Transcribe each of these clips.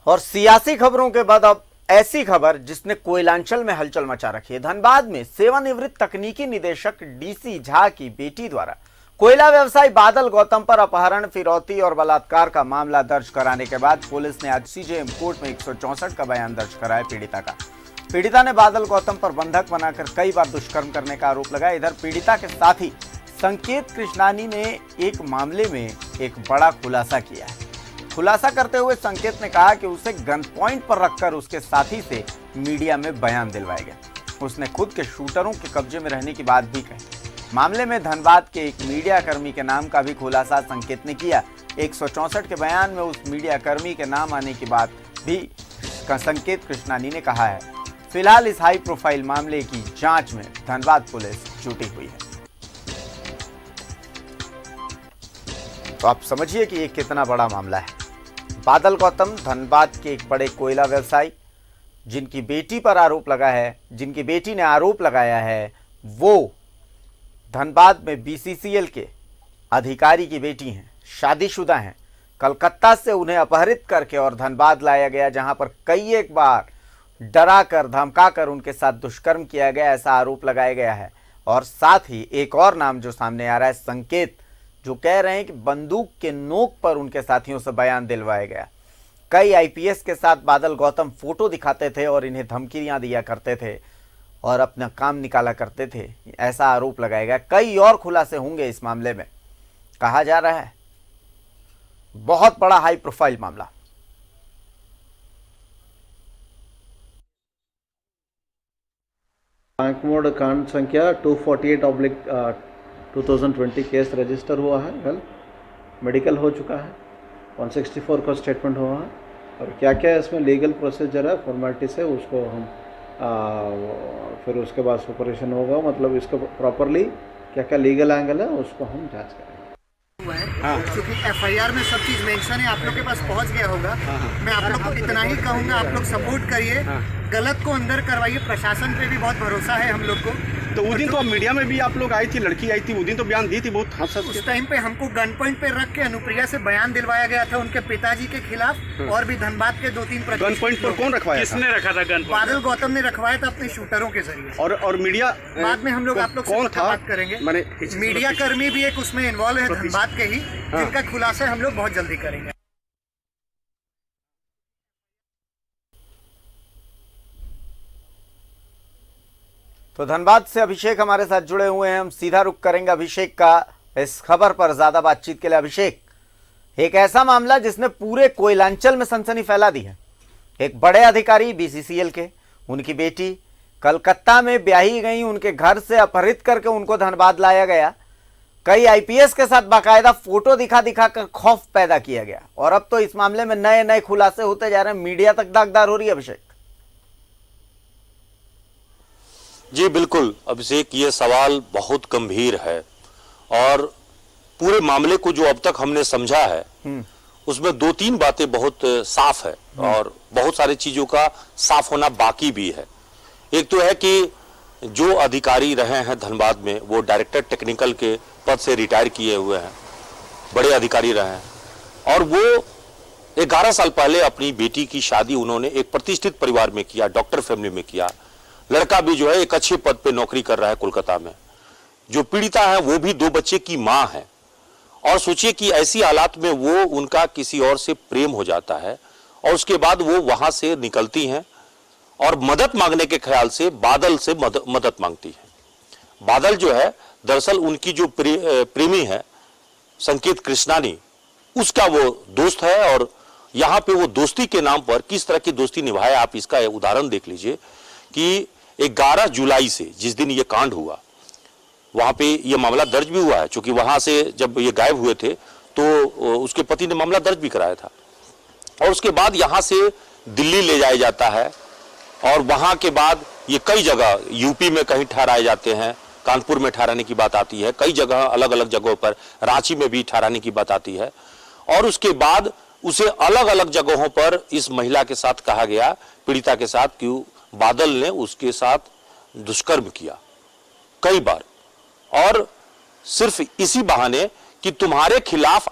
और सियासी खबरों के बाद अब ऐसी खबर जिसने कोयलांचल में हलचल मचा रखी है। धनबाद में सेवानिवृत्त तकनीकी निदेशक डीसी झा की बेटी द्वारा कोयला व्यवसायी बादल गौतम पर अपहरण, फिरौती और बलात्कार का मामला दर्ज कराने के बाद पुलिस ने आज सीजेएम कोर्ट में 164 का बयान दर्ज कराया पीड़िता का। पीड़िता ने बादल गौतम पर बंधक बनाकर कई बार दुष्कर्म करने का आरोप लगाया। इधर पीड़िता के साथी संकेत कृष्णानी ने एक मामले में एक बड़ा खुलासा किया है। खुलासा करते हुए संकेत ने कहा कि उसे गन पॉइंट पर रखकर उसके साथी से मीडिया में बयान दिलवाया गया। उसने खुद के शूटरों के कब्जे में रहने की बात भी कही। मामले में धनबाद के एक मीडिया कर्मी के नाम का भी खुलासा संकेत ने किया। 164 के बयान में उस मीडिया कर्मी के नाम आने की बात भी संकेत कृष्णानी ने कहा है। फिलहाल इस हाई प्रोफाइल मामले की जांच में धनबाद पुलिस जुटी हुई है। तो आप समझिए कि ये कितना बड़ा मामला है। बादल गौतम धनबाद के एक बड़े कोयला व्यवसायी, जिनकी बेटी पर आरोप लगा है, जिनकी बेटी ने आरोप लगाया है, वो धनबाद में बीसीसीएल के अधिकारी की बेटी हैं, शादीशुदा हैं। कलकत्ता से उन्हें अपहरित करके और धनबाद लाया गया, जहां पर कई एक बार डरा कर धमका कर उनके साथ दुष्कर्म किया गया, ऐसा आरोप लगाया गया है। और साथ ही एक और नाम जो सामने आ रहा है, संकेत, जो कह रहे हैं कि बंदूक के नोक पर उनके साथियों से बयान दिलवाया गया। कई आईपीएस के साथ बादल गौतम फोटो दिखाते थे और इन्हें धमकियां दिया करते थे और अपना काम निकाला करते थे, ऐसा आरोप लगाया गया। कई और खुलासे होंगे इस मामले में, कहा जा रहा है। बहुत बड़ा हाई प्रोफाइल मामला। बैंक मोड कांड संख्या 248/2020 केस रजिस्टर हुआ है। कल मेडिकल हो चुका है, 164 का स्टेटमेंट हुआ है। और क्या क्या इसमें लीगल प्रोसीजर है, फॉर्मेलिटी से उसको हम फिर उसके बाद सुपरविजन होगा, मतलब इसको प्रॉपरली क्या क्या लीगल एंगल है उसको हम जांच करेंगे। क्योंकि एफआईआर में सब चीज मेंशन है, आप लोग के पास पहुंच गया होगा। मैं आप लोग को इतना ही कहूंगा, आप लोग सपोर्ट करिए, गलत को अंदर करवाइए। प्रशासन पे भी बहुत भरोसा है हम लोग को। तो उस दिन तो मीडिया में भी आप लोग आई थी, लड़की आई थी, उस दिन तो बयान दी थी बहुत हद उस टाइम पे हमको गन पॉइंट पे रख के अनुप्रिया से बयान दिलवाया गया था उनके पिताजी के खिलाफ। और भी धनबाद के 2-3 गन पॉइंट पर कौन रखवाया? किसने रखा था गन? बादल गौतम ने रखवाया था अपने शूटरों के जरिए। और मीडिया बाद में हम लोग आप लोग कौन था बात करेंगे। मीडिया कर्मी भी एक उसमें इन्वॉल्व है धनबाद के ही, जिनका खुलासा हम लोग बहुत जल्दी करेंगे। तो धनबाद से अभिषेक हमारे साथ जुड़े हुए हैं। हम सीधा रुख करेंगे अभिषेक का इस खबर पर ज्यादा बातचीत के लिए। अभिषेक, एक ऐसा मामला जिसने पूरे कोयलांचल में सनसनी फैला दी है। एक बड़े अधिकारी बीसीसीएल के, उनकी बेटी कलकत्ता में ब्याही गई, उनके घर से अपहरित करके उनको धनबाद लाया गया। कई आईपीएस के साथ बाकायदा फोटो दिखा दिखा कर खौफ पैदा किया गया। और अब तो इस मामले में नए नए खुलासे होते जा रहे हैं, मीडिया तक दागदार हो रही है। अभिषेक जी बिल्कुल अभिषेक, ये सवाल बहुत गंभीर है और पूरे मामले को जो अब तक हमने समझा है उसमें 2-3 बातें बहुत साफ है और बहुत सारी चीजों का साफ होना बाकी भी है। एक तो है कि जो अधिकारी रहे हैं धनबाद में, वो डायरेक्टर टेक्निकल के पद से रिटायर किए हुए हैं, बड़े अधिकारी रहे हैं। और वो 11 साल पहले अपनी बेटी की शादी उन्होंने एक प्रतिष्ठित परिवार में किया, डॉक्टर फैमिली में किया। लड़का भी जो है एक अच्छे पद पे नौकरी कर रहा है कोलकाता में। जो पीड़िता है वो भी 2 बच्चे की मां है। और सोचिए कि ऐसी हालात में वो उनका किसी और से प्रेम हो जाता है और उसके बाद वो वहां से निकलती हैं और मदद मांगने के ख्याल से बादल से मदद मांगती है। बादल जो है दरअसल उनकी जो प्रेमी है संकेत कृष्णानी, उसका वो दोस्त है। और यहाँ पे वो दोस्ती के नाम पर किस तरह की दोस्ती निभाया, आप इसका उदाहरण देख लीजिए कि 11 जुलाई से जिस दिन ये कांड हुआ, वहां पे ये मामला दर्ज भी हुआ है। क्योंकि वहां से जब ये गायब हुए थे तो उसके पति ने मामला दर्ज भी कराया था। और उसके बाद यहां से दिल्ली ले जाया जाता है और वहां के बाद ये कई जगह यूपी में कहीं ठहराए जाते हैं, कानपुर में ठहराने की बात आती है, कई जगह अलग अलग जगहों पर, रांची में भी ठहराने की बात आती है। और उसके बाद उसे अलग अलग जगहों पर इस महिला के साथ कहा गया, पीड़िता के साथ, कि बादल ने उसके साथ दुष्कर्म किया कई बार। और सिर्फ इसी बहाने कि तुम्हारे खिलाफ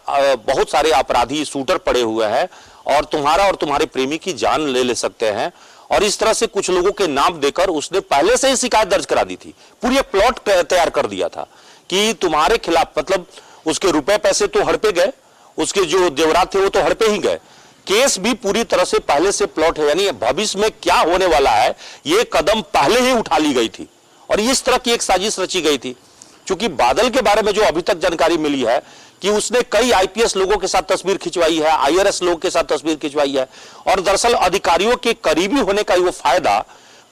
बहुत सारे अपराधी शूटर पड़े हुए हैं और तुम्हारा और तुम्हारे प्रेमी की जान ले सकते हैं। और इस तरह से कुछ लोगों के नाम देकर उसने पहले से ही शिकायत दर्ज करा दी थी, पूरी एक प्लॉट तैयार कर दिया था कि तुम्हारे खिलाफ, मतलब उसके रुपए पैसे तो हड़पे गए, उसके जो जेवरात थे वो तो हड़पे ही गए, केस भी पूरी तरह से पहले से प्लॉट है, यानी भविष्य में क्या होने वाला है ये कदम पहले ही उठा ली गई थी और इस तरह की एक साजिश रची गई थी। क्योंकि बादल के बारे में जो अभी तक जानकारी मिली है कि उसने कई आईपीएस लोगों के साथ तस्वीर खिंचवाई है, आईआरएस लोगों के साथ तस्वीर खिंचवाई है और दरअसल अधिकारियों के करीबी होने का वो फायदा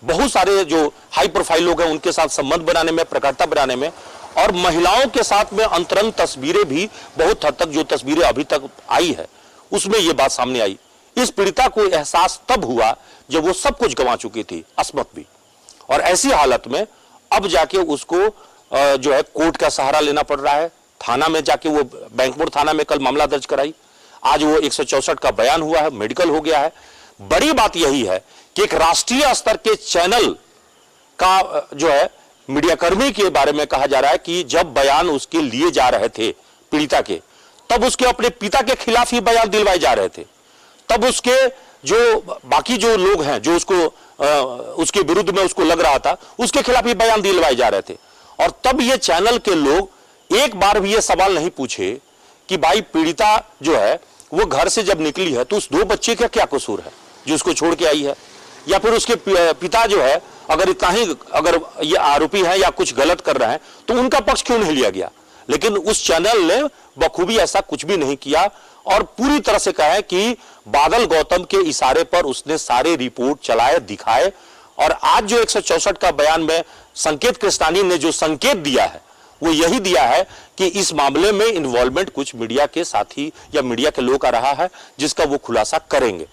बहुत सारे जो हाई प्रोफाइल लोग हैं उनके साथ संबंध बनाने में, प्रकटता बनाने में, और महिलाओं के साथ में अंतरंग तस्वीरें भी बहुत हद तक जो तस्वीरें अभी तक आई है उसमें यह बात सामने आई। इस पीड़िता को एहसास तब हुआ जब वो सब कुछ गंवा चुकी थी, अस्मत भी, और ऐसी हालत में अब जाके उसको जो है कोर्ट का सहारा लेना पड़ रहा है। थाना में जाके वो बैंक मोड़ थाना में कल मामला दर्ज कराई, आज वो 164 का बयान हुआ है, मेडिकल हो गया है। बड़ी बात यही है कि एक राष्ट्रीय स्तर के चैनल का जो है मीडियाकर्मी के बारे में कहा जा रहा है कि जब बयान उसके लिए जा रहे थे पीड़िता के, तब उसके अपने पिता के खिलाफ ही बयान दिलवाए जा रहे थे, तब उसके जो बाकी जो लोग हैं जो उसको उसके विरुद्ध में उसको लग रहा था उसके खिलाफ ही बयान दिलवाए जा रहे थे। और तब ये चैनल के लोग एक बार भी ये सवाल नहीं पूछे कि भाई पीड़िता जो है वो घर से जब निकली है तो उस 2 बच्चे का क्या कसूर है जो उसको छोड़ के आई है, या फिर उसके पिता जो है अगर इतना ही अगर ये आरोपी है या कुछ गलत कर रहे हैं तो उनका पक्ष क्यों नहीं लिया गया। लेकिन उस चैनल ने बखूबी ऐसा कुछ भी नहीं किया और पूरी तरह से कहा है कि बादल गौतम के इशारे पर उसने सारे रिपोर्ट चलाए, दिखाए। और आज जो 164 का बयान में संकेत कृष्णानी ने जो संकेत दिया है वो यही दिया है कि इस मामले में इन्वॉल्वमेंट कुछ मीडिया के साथी या मीडिया के लोग का रहा है जिसका वो खुलासा करेंगे।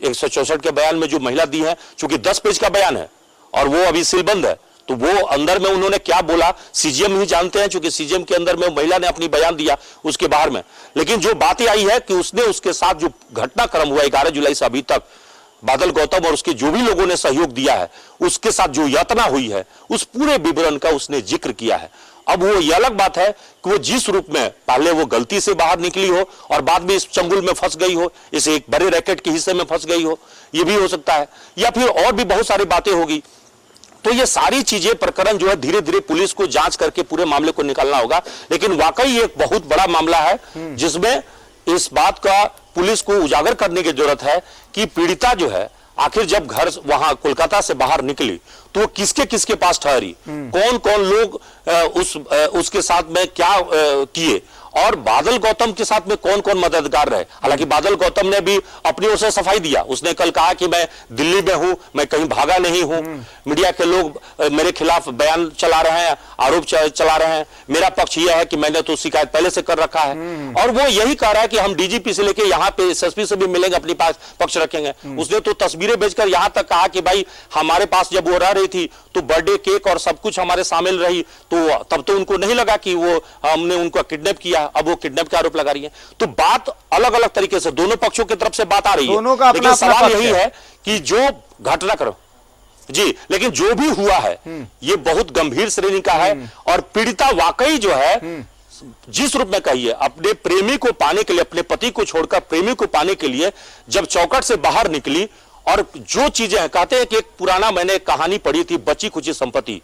164 के बयान में जो महिला दी है, चूंकि 10 पेज का बयान है और वो अभी सीलबंद है, तो वो अंदर में उन्होंने क्या बोला सीजीएम ही जानते हैं, क्योंकि सीजीएम के अंदर में महिला ने अपनी बयान दिया उसके बाहर में। लेकिन जो बातें आई है कि उसने उसके साथ जो घटनाक्रम हुआ 11 जुलाई से अभी तक बादल गौतम और उसके जो भी लोगों ने सहयोग दिया है उसके साथ जो यातना हुई है उस पूरे विवरण का उसने जिक्र किया है। अब वो ये अलग बात है कि वो जिस रूप में पहले वो गलती से बाहर निकली हो और बाद में इस चंगुल में फंस गई हो, इस एक बड़े रैकेट के हिस्से में फंस गई हो, ये भी हो सकता है, या फिर और भी बहुत सारी बातें होगी। तो ये सारी चीजें प्रकरण जो है धीरे धीरे पुलिस को जांच करके पूरे मामले को निकालना होगा। लेकिन वाकई एक बहुत बड़ा मामला है जिसमें इस बात का पुलिस को उजागर करने की जरूरत है कि पीड़िता जो है आखिर जब घर वहां कोलकाता से बाहर निकली तो वो किसके किसके पास ठहरी, कौन कौन लोग उसके साथ में क्या किए और बादल गौतम के साथ में कौन कौन मददगार रहे। हालांकि बादल गौतम ने भी अपनी ओर से सफाई दिया, उसने कल कहा कि मैं दिल्ली में हूं, मैं कहीं भागा नहीं हूं, मीडिया के लोग मेरे खिलाफ बयान चला रहे हैं, आरोप चला रहे हैं, मेरा पक्ष यह है कि मैंने तो शिकायत पहले से कर रखा है। और वो यही कह रहा है कि हम डीजीपी से लेके यहाँ पे एसएसपी से भी मिलेंगे, अपनी पास पक्ष रखेंगे। उसने तो तस्वीरें भेजकर यहां तक कहा कि भाई हमारे पास जब वो रह रही थी तो बर्थडे केक और सब कुछ हमारे शामिल रही, तो तब तो उनको नहीं लगा कि वो हमने उनको किडनैप किया, अब वो किडनैप का आरोप लगा रही है। तो बात अलग अलग तरीके से दोनों पक्षों की तरफ से बात आ रही है, लेकिन सवाल यही है कि जो घटना करो जी, लेकिन जो भी हुआ है ये बहुत गंभीर श्रेणी का है और पीड़िता वाकई जो है जिस रूप में कही है अपने प्रेमी को पाने के लिए, अपने पति को छोड़कर प्रेमी को पाने के लिए जब चौकट से बाहर निकली और जो चीजें हैं, कहते हैं कि एक पुराना मैंने कहानी पढ़ी थी बची खुची संपत्ति,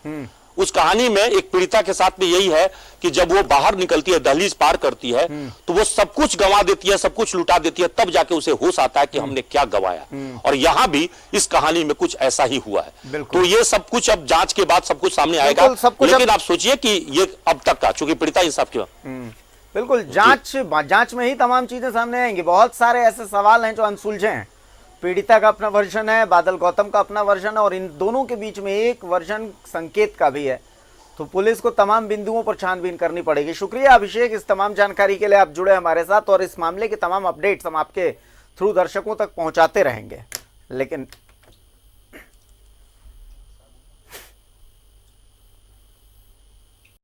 उस कहानी में एक पीड़िता के साथ में यही है कि जब वो बाहर निकलती है, दहलीज पार करती है तो वो सब कुछ गंवा देती है, सब कुछ लुटा देती है, तब जाके उसे होश आता है कि हमने क्या गंवाया। और यहां भी इस कहानी में कुछ ऐसा ही हुआ है। तो ये सब कुछ अब जांच के बाद सब कुछ सामने आएगा, लेकिन आप सोचिए कि ये अब तक का, चूंकि पीड़िता इंसाफ की बिल्कुल जांच में ही तमाम चीजें सामने आएंगी। बहुत सारे ऐसे सवाल हैं जो अनसुलझे हैं। पीड़िता का अपना वर्जन है, बादल गौतम का अपना वर्जन है और इन दोनों के बीच में एक वर्जन संकेत का भी है। तो पुलिस को तमाम बिंदुओं पर छानबीन करनी पड़ेगी। शुक्रिया अभिषेक, इस तमाम जानकारी के लिए आप जुड़े हमारे साथ और इस मामले के तमाम अपडेट्स हम आपके थ्रू दर्शकों तक पहुंचाते रहेंगे। लेकिन